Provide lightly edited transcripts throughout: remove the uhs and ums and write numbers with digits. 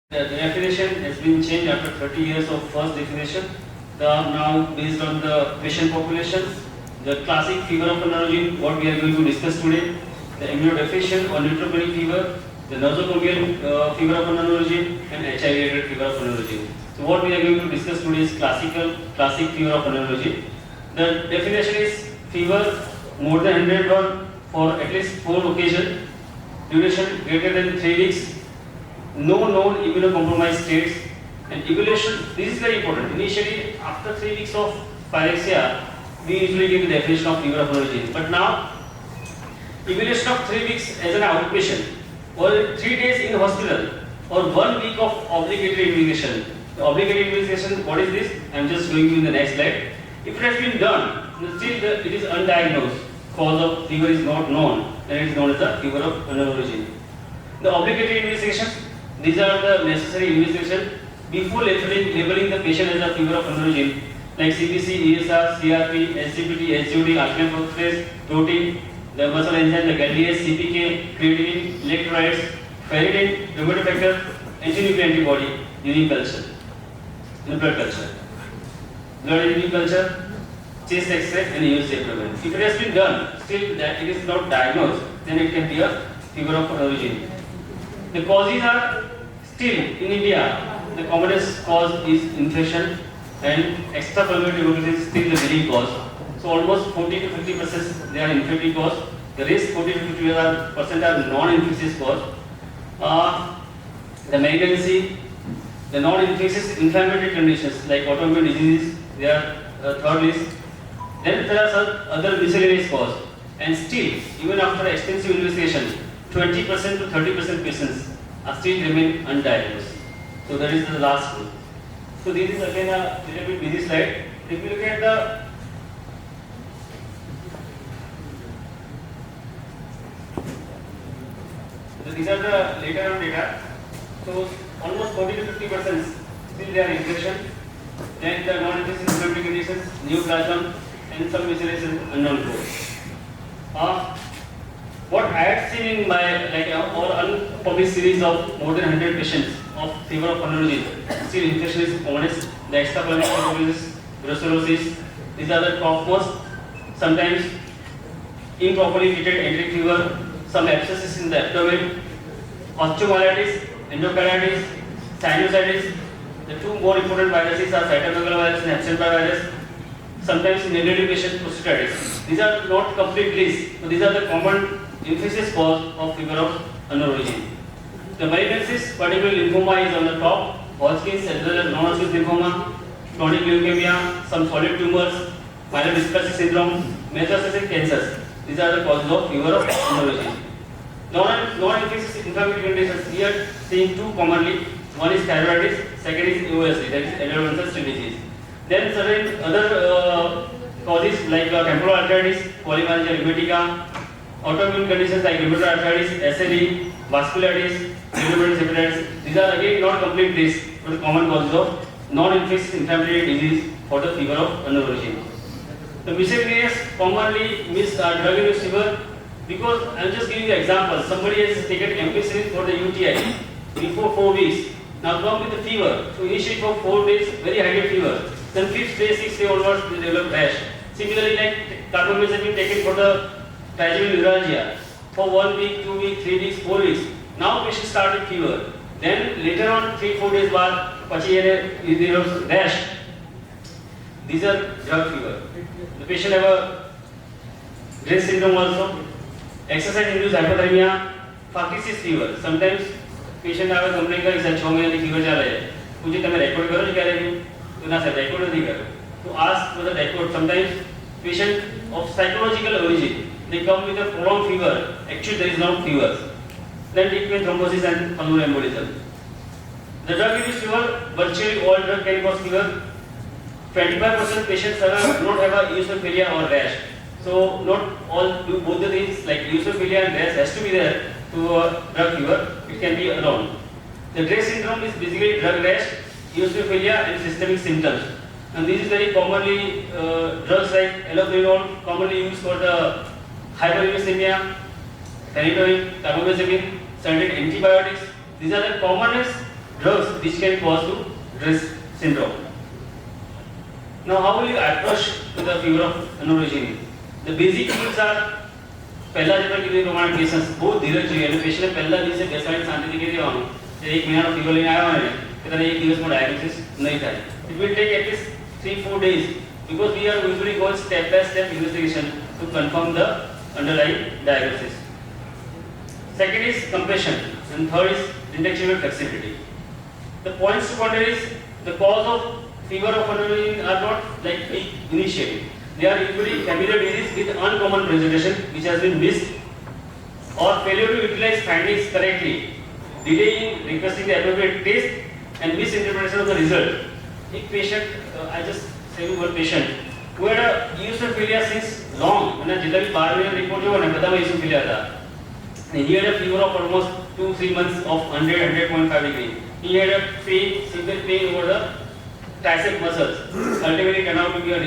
The definition has been changed after 30 years of first definition. Now based on the patient population, the classic fever of allergen, what we are going to discuss today, the immunodeficient or neutropenic fever, the nosocomial fever of allergen, and HIV-related fever of allergen. So what we are going to discuss today is classic fever of allergen. The definition is fever more than 100 for at least 4 occasions, duration greater than 3 weeks, no known immunocompromised states, and evaluation. This is very important. Initially, after 3 weeks of pyrexia, we usually give the definition of fever of allergen. But now, evaluation of 3 weeks as an outpatient, or 3 days in hospital, or 1 week of obligatory immunization. The obligatory immunization, what is this? I am just going to in the next slide. If it has been done, still it is undiagnosed, cause of fever is not known, and it is known as the fever of allergen. The obligatory immunization, these are the necessary immunization before labeling the patient as a fever of allergen, like CBC, ESR, CRP, SGPT, SGOD, alkaline phosphatase, protein, the muscle enzyme like LDH, CPK, creatinine, electrolytes, ferritin, rheumatoid factor, antinuclear antibody using culture, in blood culture, blood urine culture, chest X-ray, and USG abdomen. If it has been done, still that it is not diagnosed, then it can be a fever of allergen. The causes are still in India, the commonest cause is infection, and extrapulmonary tuberculosis is still the leading cause. So almost 40 to 50% they are infectious cause. The rest 40 to 50% are non-infectious cause. The malignancy, the non-infectious inflammatory conditions like autoimmune diseases, they are third list. Then there are some other miscellaneous cause, and still even after extensive investigation, 20% to 30% patients are still remain undiagnosed. So that is the last one. So this is again a little bit busy slide. If you look at these are the later on data. So almost 40 to 50% still they are infection. Then the non-infectious inflammatory conditions, neoplasm, and some miscellaneous unknown cause. What I had seen in my or unpublished series of more than 100 patients of fever of allergen, still infection is commonest. The extrapulmonary tuberculosis, brucellosis, these are the topmost. Sometimes improperly treated enteric fever, some abscesses in the abdomen, osteomyelitis, endocarditis, sinusitis. The two more important viruses are cytomegalovirus and Epstein-Barr virus. Sometimes in elderly patient prostatitis. These are not complete list, but these are the common infectious cause of fever of allergen. The malignancies, particularly lymphoma, is on the top. Hodgkin's as well as non-Hodgkin's lymphoma, chronic leukemia, some solid tumors, myelodysplastic syndrome, metastatic cancers. These are the causes of fever of allergen. Non-infectious inflammatory conditions, we are seeing two commonly. One is thyroiditis, second is OSD, that is adenomatous skin disease. Then certain other causes like temporal arthritis, polymyalgia rheumatica, autoimmune conditions like rheumatoid arthritis, SLE, vasculitis, rheumatoid hepatitis. These are again not complete list, but the common causes of non-infectious inflammatory disease for the fever of allergen. The miscellaneous commonly missed are drug-induced fever, because I am just giving you an example. Somebody has taken ampicillin for the UTI before 4 weeks. Now come with the fever. So initially for 4 days, very high fever. Then 5th day, 6th day onwards, they develop rash. Similarly, like carbamazepine taken for the trigeminal neuralgia for 1 week, 2 weeks, 3 weeks, 4 weeks. Now patient started fever. Then later on 3-4 days बाद पची develops rash. These are drug fever. The patient have a Graves syndrome also. Exercise-induced hypothermia, factitious fever. Sometimes patient have a complaint that 6 महीने की fever चल रही है. मुझे तमें record करो जो कह रहे हैं. तो ना सर record नहीं करो. तो ask for the record. Sometimes patient of psychological origin, they come with a prolonged fever. Actually, there is no fever. Then treatment thrombosis and pulmonary embolism. The drug-induced fever, virtually all drug can cause fever. 25% patients do not have a eosinophilia or rash. So not all do both the things like eosinophilia and rash has to be there to drug fever. It can be alone. The Graves syndrome is basically drug rash, eosinophilia and systemic symptoms. And this is very commonly drugs like allopurinol, commonly used for the hyperuricemia, phenytoin, carbamazepine, certain antibiotics. These are the commonest drugs which can cause to Dress syndrome. Now, how will you approach to the fever of anorexia? The basic rules are पहला जब कि रोमांट patients बहुत धीरज चाहिए અને patient પહેલા દિવસે બેસાડીને શાંતિથી કહી દેવાનું કે એક મહિનાનો ફીવર લઈને આવ્યો ને કે તને એક દિવસમાં ડાયાગ્નોસિસ નહીં થાય. It will take at least 3-4 days because we are usually go step by step investigation to confirm the underlying diagnosis. Second is compassion and third is intellectual flexibility. The points to ponder is the cause of fever of anorexia are not like initiated. They are usually familiar disease with uncommon presentation which has been missed or failure to utilize findings correctly, delay in requesting the appropriate test and misinterpretation of the result. A patient, I just say one patient who had a eosinophilia since long, and जितना भी 12 महीने report जो है ना पता में eosinophilia था. He had a fever of almost 2-3 months of 100-100.5 degree. He had a pain, severe pain over the tricep muscles. Ultimately turned out to be a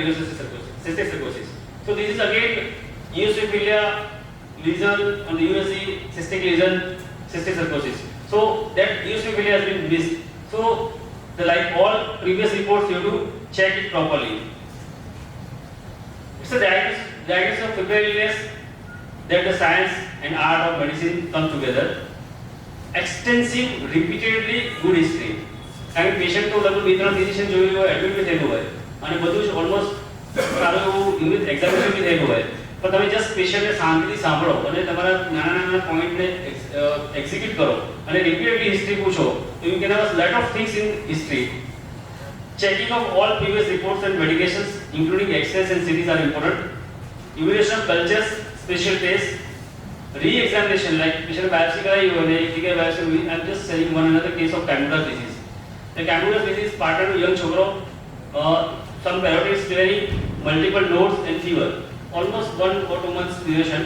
cystic cirrhosis. So this is again eosinophilia lesion on the USC, cystic lesion, cystic cirrhosis. So that eosinophilia has been missed. So like all previous reports, you have to check it properly. It's a diagnosis of febrile illness that the science and art of medicine come together. Extensive, repeatedly good history. કારણ કે patient તો લગભગ 2-3 physician જોયેલું હોય, admit બી થયેલું હોય અને બધું જ ઓલમોસ્ટ સારું એવું ઇંગ્લિશ એક્ઝામિનેશન બી થયેલું હોય. પણ તમે જસ્ટ પેશન્ટને શાંતિથી સાંભળો અને તમારા નાના નાના પોઈન્ટને એક્ઝિક્યુટ કરો અને રિપીટેડલી હિસ્ટ્રી પૂછો તો you can have a lot of things in history. Checking of all previous reports and medications including X-rays and CTs are important. Evaluation of cultures, special tests, re-examination like patient biopsy कराई हो ने ठीक है biopsy I am just saying one another case of Camurus disease. The Camurus disease partner to young छोकरो some parodies clearing multiple nodes and fever almost 1 or 2 months duration.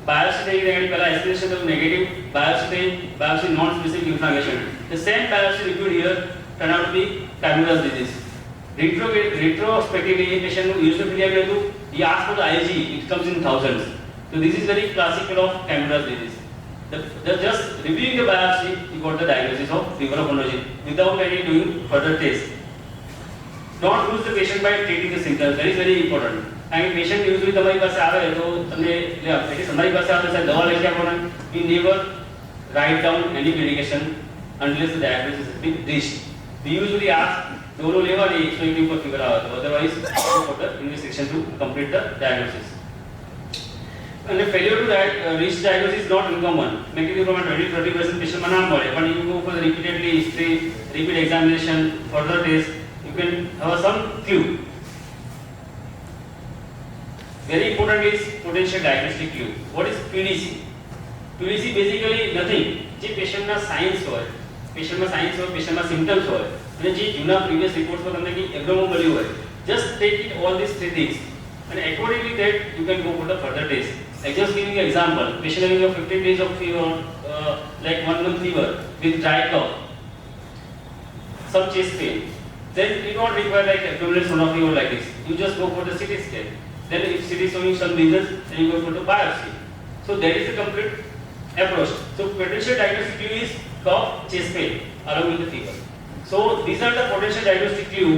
Biopsy થઈ ગઈ પહેલા estimation of negative biopsy non specific inflammation. The same biopsy reviewed here turned out to be Camurus disease. Retrospectively patient who eosinophilia में तो he asked for the IgE, it comes in thousands. So this is very classical of Camurus disease. The just reviewing the biopsy, he got the diagnosis of fever of anorexia without any doing further tests. Don't lose the patient by treating the symptoms. That is very important. And patient usually તમારી પાસે આવે તો તમને એટલે તમારી પાસે આવે તો દવા લખી આપો ને you never write down any medication unless the diagnosis has been reached. We usually ask dolo લેવાની so you can figure out otherwise for the investigation to complete the diagnosis. And the failure to reach diagnosis is not uncommon. Making from 20-30% patient માં ના મળે પણ you go for the repeatedly history, repeat examination, further test, you can have some clue. Very important is potential diagnostic clue. What is PDC? PDC basically nothing. જે પેશન્ટના science હોય, પેશન્ટમાં science હોય, પેશન્ટમાં symptoms હોય અને જે જૂના પ્રીવિયસ રિપોર્ટ્સમાં તમને કે એબ્નોર્મલ મળ્યું હોય, just take it all these 3 things and accordingly that you can go for the further test. Like just giving you an example, patient having a 15 days of fever, like 1 month fever with dry cough, some chest pain, then you don't require like abdominal sonography or like this. You just go for the CT scan. Then if CT is showing some lesions, then you go for the biopsy. So that is the complete approach. So potential diagnostic clue is cough, chest pain along with the fever. So these are the potential diagnostic clue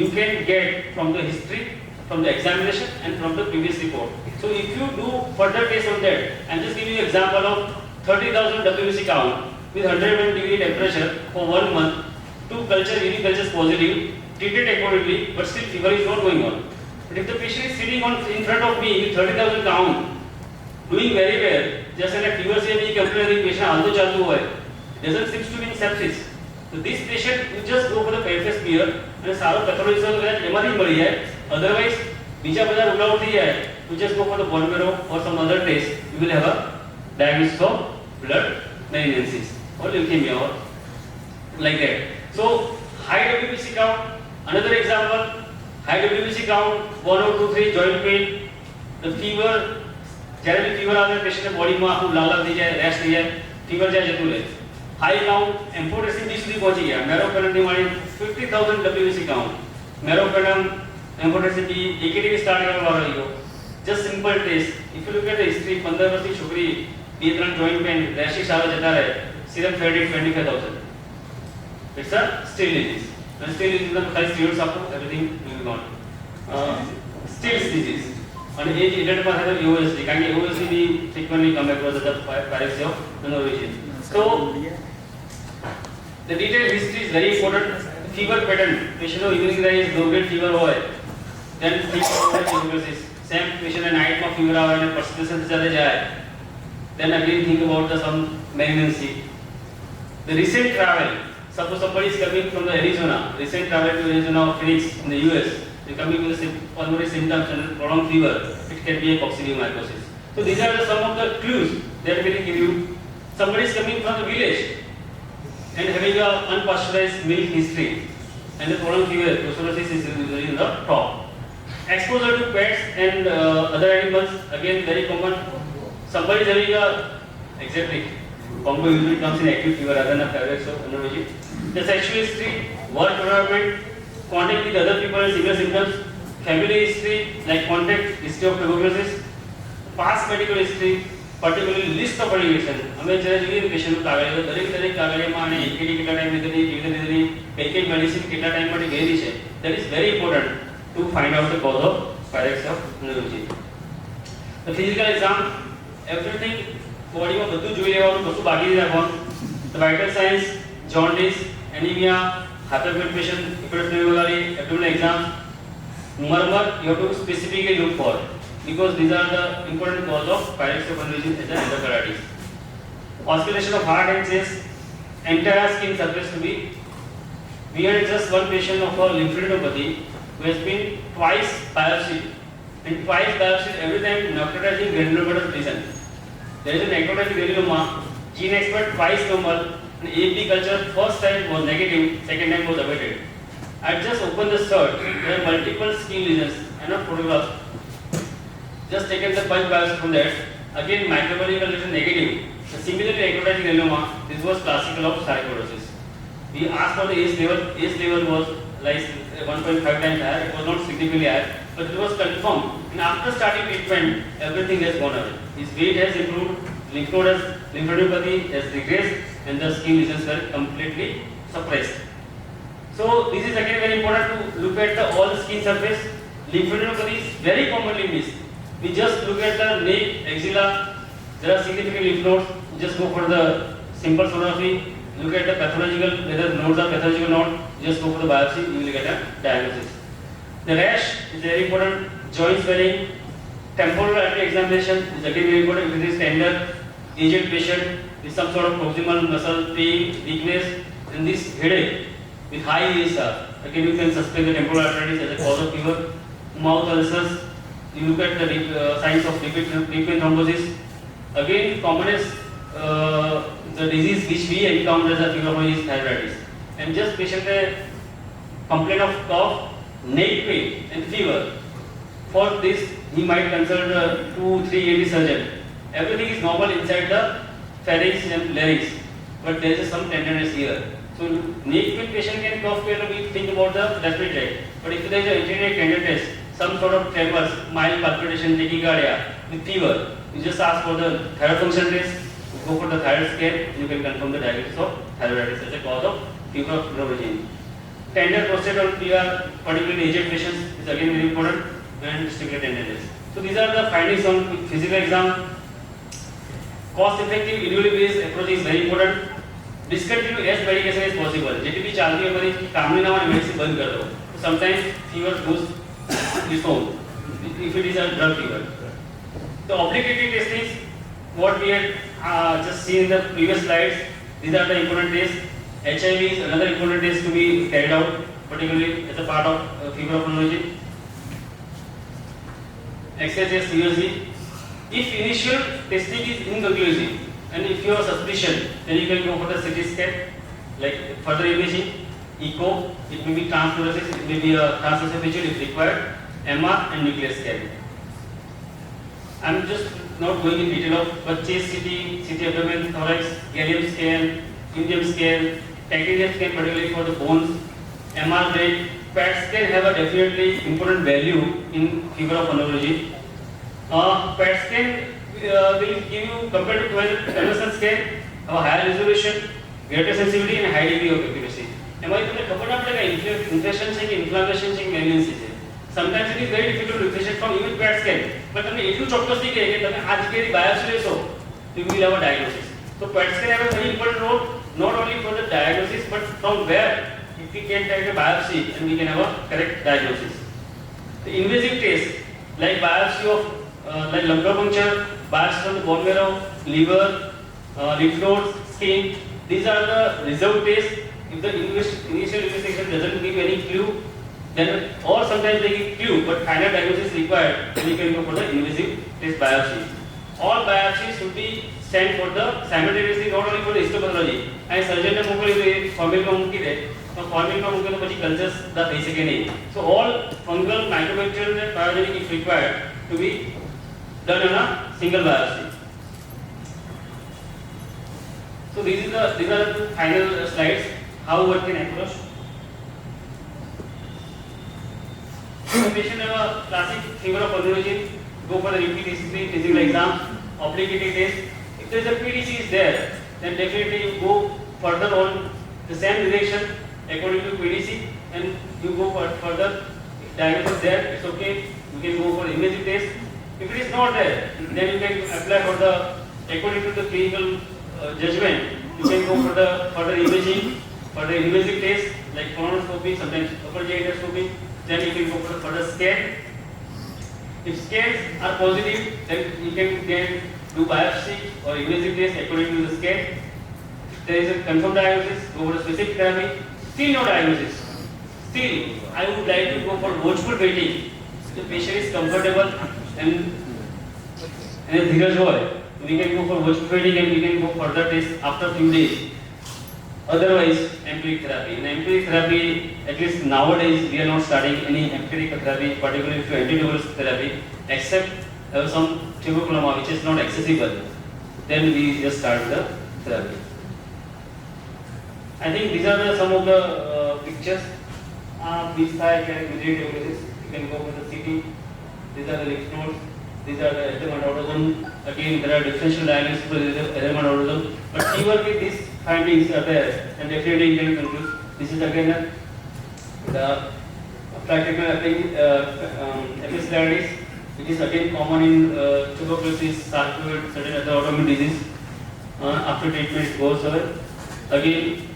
you can get from the history, from the examination and from the previous report. So if you do further tests on that, I'm just giving you an example of 30,000 WBC count with 101 degree temperature for 1 month, 2 unique cultures positive, treated accordingly, but still fever is not going on. But if the patient is sitting in front of me with 30,000 count, doing very well, just like fever से भी comparing patient हालतो चालू हुआ है, doesn't seem to be in sepsis. So this patient, you just go for the PFS peer and सारो pathology से MRI मरी है. Otherwise, बीजा बजा rule out ही है. You just go for the bone marrow or some other test, you will have a diagnosis of blood malignancies or leukemia or like that. So high WBC count, another example, high WBC count, 1 or 2, 3 joint pain, the fever, જ્યારે બી fever આવે પેશન્ટને બોડીમાં આખું લાલ લાલ થઈ જાય, rash થઈ જાય, fever જાય જતું રહે. હાઈ કાઉન્ટ, એમ્ફોટેસિન બી સુધી પહોંચી ગયા, મેરોપેનમની મારી 50,000 WBC કાઉન્ટ, મેરોપેનમ, એમ્ફોટેસિન બી એકેટીવી સ્ટાર્ટ કરવા વાળો ગયો. Just simple test. If you look at the history, 15 વર્ષની છોકરી 2-3 જોઈન્ટ પેન રેશિસ આવે જતા રહે, serum ફેરડિટ 25,000. It's a still disease. And still disease is the steroids आपको everything will be gone. Still disease. And age identified by the OSD. कारण कि OSD भी frequently come across as the pyrexia of origin. So the detailed history is very important. Fever pattern. Patient को evening rise low grade fever हो है. Then think about tuberculosis. Same patient a night में fever आवा है, persistence ज़्यादा जाए. Then again think about the some malignancy. The recent travel. Suppose somebody is coming from the Arizona, recent travel to Arizona or Phoenix in the US, they coming with pulmonary symptoms and prolonged fever, it can be a coccidiomycosis. So these are some of the clues that will give you. Somebody is coming from the village and having a unpasteurized milk history and the prolonged fever, coccidiosis is usually in the top. Exposure to pets and other animals, again very common. Somebody is having a, exactly, Congo usually comes in acute fever rather than a pyrexia. The sexual history, work environment, contact with other people and similar symptoms, family history like contact, history of tuberculosis, past medical history, particularly list of medication. हमें जरा जो patient को कागज है, दरेक कागज में आने एक कितना टाइम में कितनी कई मेडिसिन कितना टाइम में गई है. That is very important to find out the cause of pyrexia neurology. The physical exam, everything body में बंदू जोई लेवानो बंदू बाकी नहीं रखवानो. The vital signs, jaundice, anemia, hyperpigmentation, hepatomegaly, abdominal exam, murmur, you have to specifically look for because these are the important cause of pyrexia condition as an endocarditis. Oscillation of heart and chest, entire skin surface to be. We had just one patient of a lymphadenopathy who has been twice biopsied and twice biopsied every time necrotizing granulomatosis lesion. There is a necrotizing granuloma, gene expert twice normal. AP culture first time was negative, second time was abated. I just opened the cert, there are multiple skin lesions and not photographs. Just taken the pulse biopsy from that. Again microbiological lesion negative. Similarly necrotizing granuloma, this was classical of sarcoidosis. We asked for the ACE level was like 1.5 times higher, it was not significantly higher, but it was confirmed. And after starting treatment, everything has gone away. His weight has improved, lymphadenopathy has regressed, and the skin lesions were completely suppressed. So this is again very important to look at the all skin surface. Lymphadenopathy is very commonly missed. We just look at the neck, axilla, there are significant lymph nodes, just go for the simple sonography, look at the pathological, whether nodes are pathological or not, just go for the biopsy, you will get a diagnosis. The rash is very important, joint swelling, temporal artery examination is again very important if it is tender, aged patient with some sort of proximal muscle pain, weakness, and this headache with high ESR. Again, you can suspect the temporal arteries as a cause of fever. Mouth ulcers, you look at the signs of deep vein thrombosis. Again, commonest the disease which we encounter as a fever is thyroiditis. And just patient complaint of cough, neck pain, and fever. For this, he might consult a 2-3 ENT surgeon. Everything is normal inside the pharynx and larynx, but there is some tenderness here. So, neck pain patient can cough, we think about the respiratory tract. But if there is an anterior tenderness, some sort of tremors, mild palpitation, tachycardia with fever, you just ask for the thyroid function test, go for the thyroid scan, you can confirm the diagnosis of thyroiditis as a cause of fever of neurogen. Tender prostate or PR, particularly aged patients, is again very important, and testicular tenderness. So these are the findings on physical exam. Cost-effective individual-based approach is very important. Discontinue as medication as possible. JTP चालती है पर कामनी ना वाली medicine बंद कर दो. Sometimes fever goes its own if it is a drug fever. The obligatory test is what we had just seen in the previous slides. These are the important tests. HIV is another important test to be carried out, particularly as a part of fever of neurology. XHS seriously. If initial testing is inconclusive and if you have suspicion, then you can go for the CT scan, like further imaging, echo, it may be transfluorescence, it may be a transesophageal if required, MR and nuclear scan. I am just not going in detail of but chest CT, CT abdomen, thorax, gallium scan, indium scan, titanium scan particularly for the bones, MR brain, PET scan have a definitely important value in fever of neurology. PET scan will give you compared to 12 MSN scan have a higher resolution, greater sensitivity and high degree of accuracy. એમાં તમને ખબર ના પડે કે infection છે કે inflammation છે કે મેલિન્સી છે. Sometimes it is very difficult to differentiate from even Pat scan. પણ તમને એટલું ચોક્કસથી કહે કે તમે આ જગ્યાએથી બાયોપ્સી લેશો તો you will have a diagnosis. So PET scan have a very important role not only for the diagnosis but from where if we can take a biopsy and we can have a correct diagnosis. The invasive tests like biopsy of like lumbar puncture, biopsy from the bone marrow, liver, lymph nodes, skin, these are the reserved tests. If the initial investigation doesn't give any clue, then or sometimes they give clue but final diagnosis is required, then you can go for the invasive test biopsy. All biopsies should be sent for the simultaneously not only for the histopathology. And surgeon ने मोकली तो format में मुक्की दे तो format में मुक्की तो बच्ची cultures दा दे सके नहीं. So all fungal, microbial and pathogenic is required to be done on a single biopsy. So these are the two final slides. How one can approach. The patient have a classic fever of pulmonology. Go for the repeat physical exam, obligatory test. If there is a PDC is there, then definitely you go further on the same direction according to PDC, and you go for further. If diagnosis there, it's okay. You can go for imaging test. If it is not there, then you can apply for the according to the clinical judgment. You can go for the further imaging, for the invasive test like colonoscopy, sometimes upper GI endoscopy. Then you can go for the further scan. If scans are positive, then you can do biopsy or invasive test according to the scan. If there is a confirmed diagnosis, go for a specific therapy. Still no diagnosis. Still, I would like to go for watchful waiting. The patient is comfortable and धीरज होय, we can go for watchful waiting and we can go further test after few days. Otherwise, empiric therapy. In empiric therapy, at least nowadays, we are not starting any empiric therapy, particularly for antituberous therapy, except some tuberculoma which is not accessible. Then we just start the therapy. I think these are some of the pictures. These five can visual diagnosis. You can go for the CT. These are the lymph nodes. These are the erythema nodosum. Again, there are differential diagnosis for the erythema nodosum. But even with these findings are there, and definitely you can conclude. This is again the practical epistolarities, which is again common in tuberculosis, sarcoid, certain other autoimmune disease. After treatment, it goes away. Again,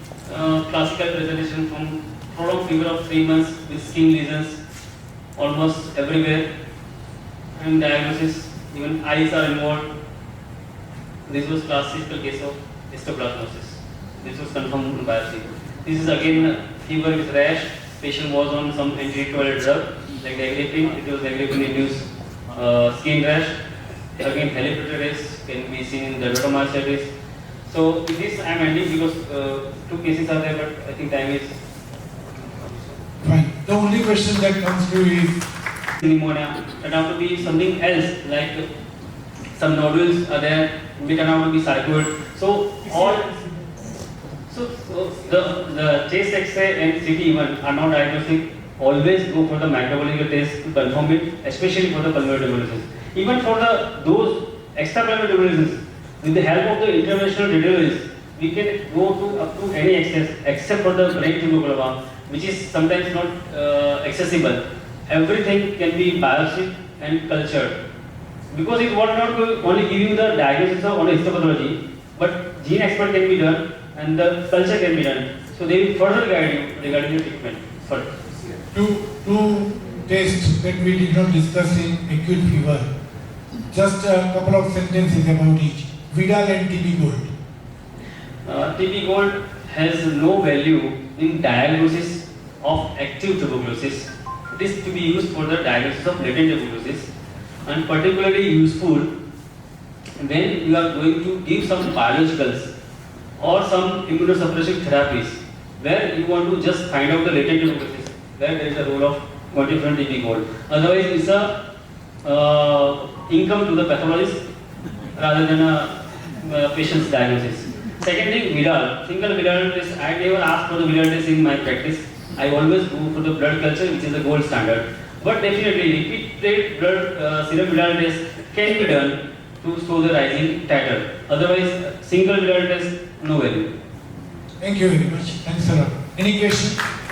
classical presentation from prolonged fever of 3 months with skin lesions almost everywhere, and diagnosis, even eyes are involved. This was classical case of histoplasmosis. This was confirmed biopsy. This is again fever with rash. Patient was on some antiretroviral drug like dagripin. It was dagripin-induced skin rash. Again, helipaterase can be seen in dermatomyositis. So this I am ending because 2 cases are there, but I think time is fine. The only question that comes to is pneumonia. It have to be something else, like some nodules are there. We can have to be sarcoid. So all the chest X-ray and CT even are not diagnostic. Always go for the microbiological test to confirm it, especially for the pulmonary tuberculosis. Even for those extrapulmonary tuberculosis, with the help of the interventional radiologists, we can go to up to any access except for the brain tuberculoma, which is sometimes not accessible. Everything can be biopsied and cultured, because it will not only give you the diagnosis of only histopathology, but gene expert can be done and the culture can be done. So they will further guide you regarding the treatment. Two tests that we did not discuss in acute fever. Just a couple of sentences about each. Vidal and TB Gold. TB Gold has no value in diagnosis of active tuberculosis. It is to be used for the diagnosis of latent tuberculosis, and particularly useful when you are going to give some biologicals or some immunosuppressive therapies where you want to just find out the latent tuberculosis, where there is a role of quantiferon TB Gold. Otherwise, it's a income to the pathologist rather than a patient's diagnosis. Second thing, Vidal. Single Vidal test. I never ask for the Vidal test in my practice. I always go for the blood culture, which is the gold standard. But definitely, repeated blood serum Vidal test can be done to show the rising titer. Otherwise, single Vidal test, no value. Thank you very much. Thanks a lot. Any question?